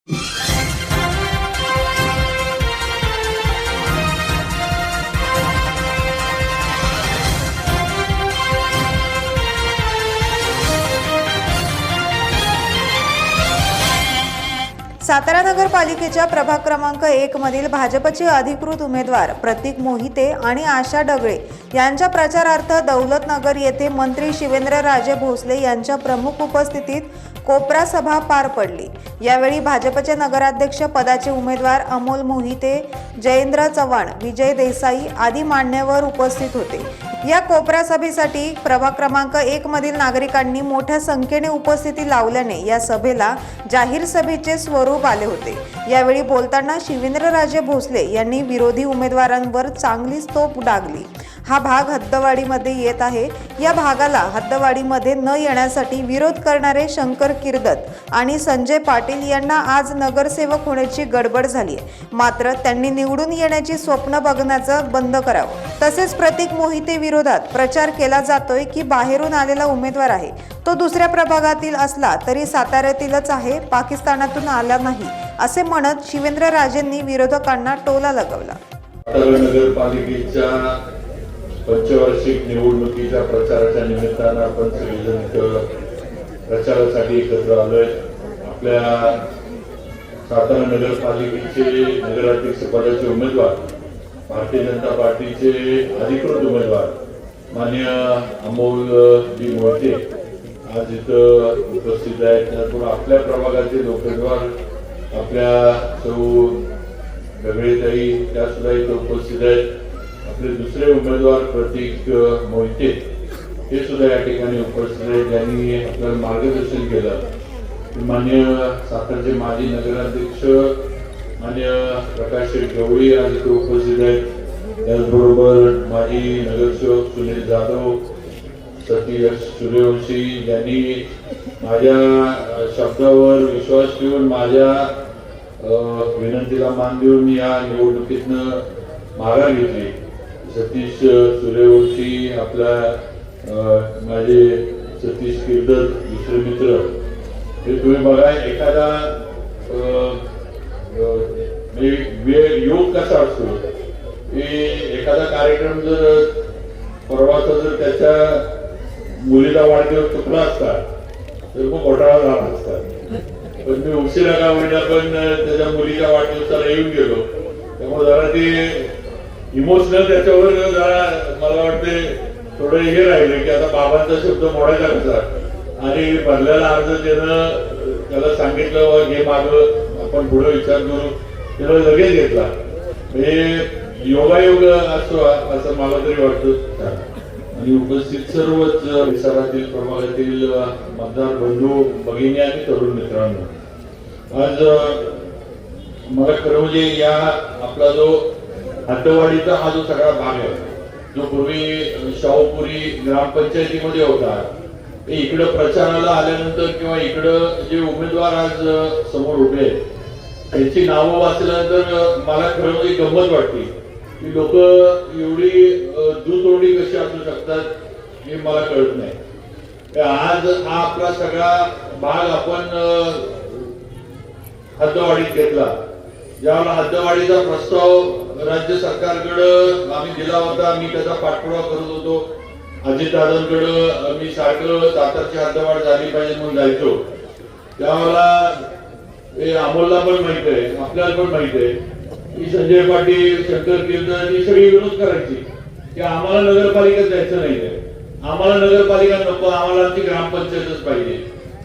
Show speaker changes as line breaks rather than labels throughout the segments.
सातारा नगरपालिकेच्या प्रभाग क्रमांक 1 मधील भाजपचे अधिकृत उमेदवार प्रतीक मोहिते आणि आशा डगळे यांच्या प्रचारार्थ दौलतनगर येथे मंत्री शिवेंद्रराजे भोसले यांच्या प्रमुख उपस्थितीत कोपरा सभा पार पडली। यावेळी भाजपचे नगराध्यक्ष पदाचे उमेदवार अमोल मोहिते, जयेंद्र चव्हाण, विजय देसाई आदी मान्यवर उपस्थित होते। या कोपरा सभेसाठी प्रभाग क्रमांक 1 मधील नागरिकांनी मोठ्या संख्येने उपस्थिती लावल्याने या सभेला जाहीर सभेचे स्वरूप आले होते। यावेळी बोलताना शिवेंद्रराजे भोसले यांनी विरोधी उमेदवारांवर चांगलीच तोफ डागली। हा भाग हद्दवाडीमध्ये येत आहे। या भागाला हद्दवाडीमध्ये न येण्यासाठी विरोध करणारे शंकर किर्दत आणि संजय पाटील यांना आज नगरसेवक होण्याची गडबड झाली आहे। मात्र त्यांनी निवडून येण्याची स्वप्न बघण्याचं बंद करावं। तसेच प्रतीक मोहिते विरोधात प्रचार केला जातोय की बाहेरून आलेला उमेदवार आहे, तो दुसऱ्या प्रभागातील असला तरी साताऱ्यातीलच आहे, पाकिस्तानातून आला नाही असे म्हणत शिवेंद्रराजेंनी विरोधकांना टोला लगावला।
नगरपालिकेच्या पंचवार्षिक निवडणुकीच्या प्रचाराच्या निमित्तानं आपण सगळेजण प्रचारासाठी एकत्र आलोय। आपल्या सातारा नगरपालिकेचे नगराध्यक्ष पदाचे उमेदवार, भारतीय जनता पार्टीचे अधिकृत उमेदवार माननीय अमोल जी मोहिते आज इथं उपस्थित आहेत। त्याचबरोबर आपल्या प्रभागाचे उमेदवार आपल्या सौ डगळेताई त्या सुद्धा इथं उपस्थित आहेत। आपले दुसरे उमेदवार प्रतीक मोहिते हे सुद्धा या ठिकाणी उपस्थित आहेत, ज्यांनी आपल्याला मार्गदर्शन केलं। माननीय सातारचे माजी नगराध्यक्ष माननीय प्रकाश गवळी आज इथे उपस्थित आहेत। त्याचबरोबर माजी नगरसेवक सुनील जाधव, सतीश सूर्यवंशी यांनी माझ्या शब्दावर विश्वास ठेवून माझ्या विनंतीला मान देऊन या निवडणुकीतनं माघार घेतली। सतीश सूर्यवंशी आपला माझे सतीश किर्दत दुसरे मित्र हे तुम्ही बघा, एखादा योग कसा असतो की एखादा कार्यक्रम जर परवाचा जर त्याच्या मुलीला वाढदिवस चुकला असता तर मग घोटाळा झाला असता, पण मी उशिरा का होईना पण त्याच्या मुलीच्या वाढदिवसाला येऊन गेलो, त्यामुळे जरा ते इमोशनल त्याच्यावर जरा मला वाटते थोडं हे राहिले की आता बाबांचा शब्द मोडायचा कसा, आणि भरलेला अर्ज त्यानं त्याला सांगितलं हे मागं आपण पुढे विचार करू, त्याला लगेच घेतला। हे योगायोग असतो असं मला तरी वाटतं। आणि उपस्थित सर्वच परिसरातील प्रभागातील मतदार बंधू भगिनी आणि तरुण मित्रांनो, आज मला खरं म्हणजे या आपला जो हद्दवाडीचा हा जो सगळा भाग आहे, जो पूर्वी शाहूपुरी ग्रामपंचायतीमध्ये होता, इकडे प्रचाराला आल्यानंतर किंवा इकडं जे उमेदवार आज समोर उभे आहेत त्यांची नावं वाचल्यानंतर मला खरं म्हणजे गंमत वाटते की लोक एवढी दुतोंडी कशी असू शकतात हे मला कळत नाही। आज हा आपला सगळा भाग आपण हद्दवाडीत घेतला। ज्यावेळेला हद्दवाडीचा प्रस्ताव राज्य सरकारकडे आम्ही दिला होता, मी त्याचा पाठपुरावा करत होतो। अजितदादांकडे मी सारखं सातारची हद्दवाढ झाली पाहिजे म्हणून जायचो। त्यावेळेला अमोलला पण माहित आहे, आपल्याला पण माहित आहे की संजय पाटील, शंकर किर्दत ही सगळी विरोध करायची की आम्हाला नगरपालिकेत जायचं नाहीये, आम्हाला नगरपालिका नको, आम्हाला आमची ग्रामपंचायतच पाहिजे।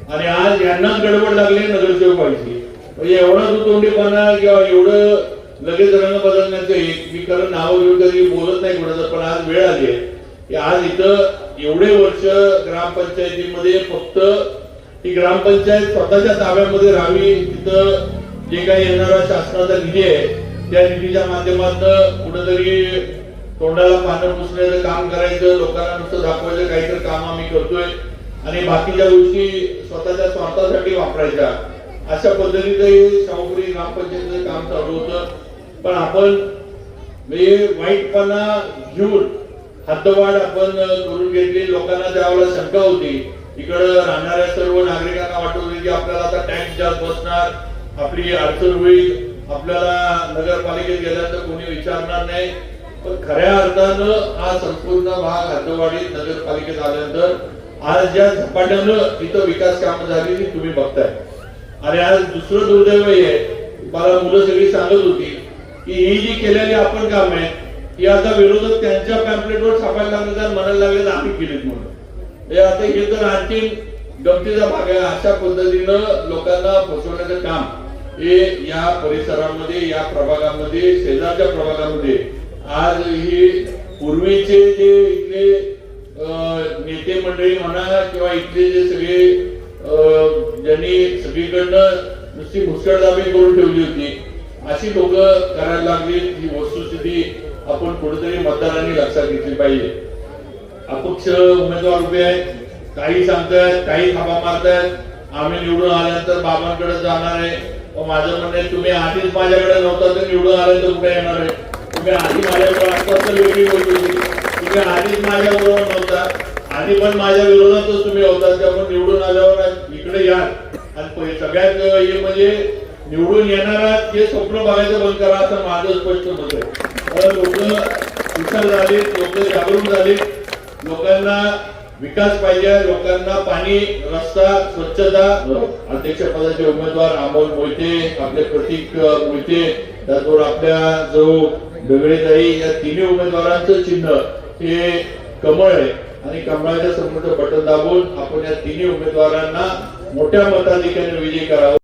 आणि आज यांनाच गडबड लागली नगरसेवक व्हायची, म्हणजे एवढा दुतोंडीपणा किंवा एवढं लगेच रंग बदलण्याचं मी खरं नाव घेऊन कधी बोलत नाही कोणाचं, पण आज वेळ आली आहे की आज इथं एवढे वर्ष ग्रामपंचायतीमध्ये फक्त ही ग्रामपंचायत स्वतःच्या ताब्यामध्ये राहावी, तिथं जे काही येणारा शासनाचा निधी आहे त्या निधीच्या माध्यमातून कुठेतरी तोंडाला पानं पुसण्याचं काम करायचं, लोकांना नुसतं दाखवायचं काहीतरी काम आम्ही करतोय आणि बाकीच्या गोष्टी स्वतःच्या स्वार्थासाठी वापरायच्या, अशा पद्धतीचं शाहूपुरी ग्रामपंचायतीचं काम चालू होतं। पण आपण वाईटपणा घेऊन हद्दवाढ आपण करून घेतली। लोकांना त्यावेळेला शंका होती, इकडे राहणाऱ्या सर्व नागरिकांना वाटत होती की आपल्याला आता टॅक्स जास्त बसणार, आपली अडचण होईल, आपल्याला नगरपालिकेत गेल्यानंतर कोणी विचारणार नाही. पण खऱ्या अर्थानं हा संपूर्ण भाग हद्दवाढीत नगरपालिकेत आल्यानंतर आज ज्या झपाट्यानं इथं विकास कामं झाली ती तुम्ही बघताय. आणि आज दुसरं दुर्दैव आहे, मला मुलं सगळी सांगत होती की ही जी केलेली आपण काम आहे ही आता विरोधक त्यांच्या पॅम्पलेटवर छापायला लागले आणि म्हणायला लागले आम्ही केलीत म्हणून. हे आता हे तर आणखी गमतीचा भाग आहे. अशा पद्धतीनं लोकांना फसवण्याचं काम हे या परिसरामध्ये, या प्रभागामध्ये, शेजारच्या प्रभागामध्ये आज ही पूर्वीचे जे इथले नेते मंडळी म्हणा किंवा इथले जे सगळे ज्यांनी सगळीकडनं नुसती मुस्कळदाबी करून ठेवली होती अशी लोक करायला लागली. ही वस्तुस्थिती आपण कुठेतरी मतदारांनी लक्षात घेतली पाहिजे. अपक्ष उमेदवार उभे आहेत, काही सांगतायत, काही थापा मारतायत, आम्ही निवडून आल्यानंतर बाबांकडे जाणार आहे. माझं म्हणणं आहे तुम्ही आधीच माझ्याकडे नव्हता तर निवडून आल्यानंतर कुठे येणार आहे? तुम्ही आधी माझ्याकडे असतात तर वेगळी गोष्ट होती. तुम्ही आधीच माझ्या बरोबर नव्हता, आधी पण माझ्या विरोधातच तुम्ही होता. त्यामुळे निवडून आल्यावर इकडे या आणि सगळ्यात हे म्हणजे निवडून येणारा हे स्वप्न बघायचं बंद करा असं माझं स्पष्ट मत आहे. लोक हुशार झाले, लोक जागरूक झाले, लोकांना विकास पाहिजे, लोकांना पाणी, रस्ता, स्वच्छता. अध्यक्षपदाचे उमेदवार अमोल मोहिते, आपले प्रतीक मोहिते, त्याचबरोबर आपल्या जो दगडेताई, या तिन्ही उमेदवारांचं चिन्ह हे कमळ आहे आणि कमळाच्या समोरचं बटन दाबून आपण या तिन्ही उमेदवारांना मोठ्या मताधिक्याने विजयी करावं.